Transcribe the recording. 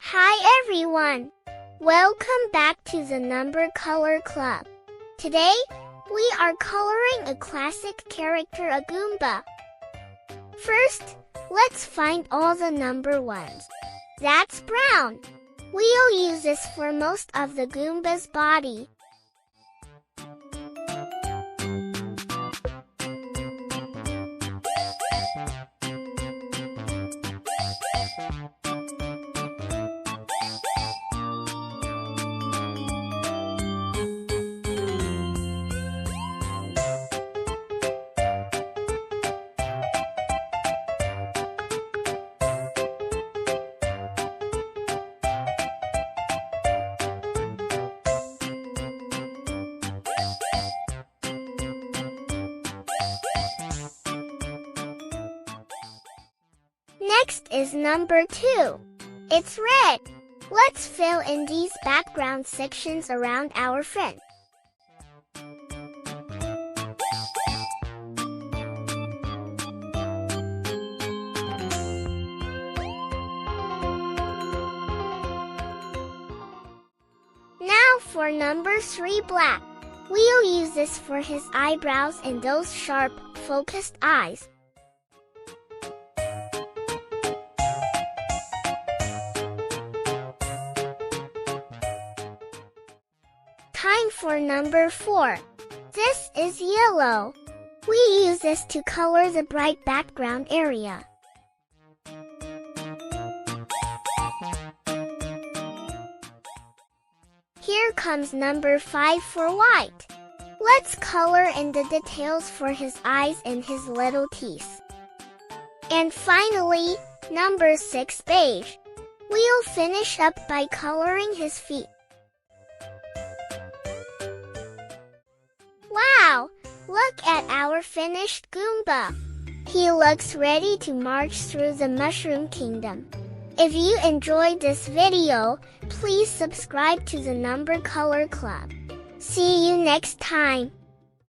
Hi everyone! Welcome back to the Number Color Club. Today, we are coloring a classic character, a Goomba. First, let's find all the number ones. That's brown. We'll use this for most of the Goomba's body. Next is number 2. It's red. Let's fill in these background sections around our friend. Now for number 3, black. We'll use this for his eyebrows and those sharp, focused eyes. Time for number 4. This is yellow. We use this to color the bright background area. Here comes number 5 for white. Let's color in the details for his eyes and his little teeth. And finally, number 6, beige. We'll finish up by coloring his feet. Wow! Look at our finished Goomba! He looks ready to march through the Mushroom Kingdom. If you enjoyed this video, please subscribe to the Number Color Club. See you next time!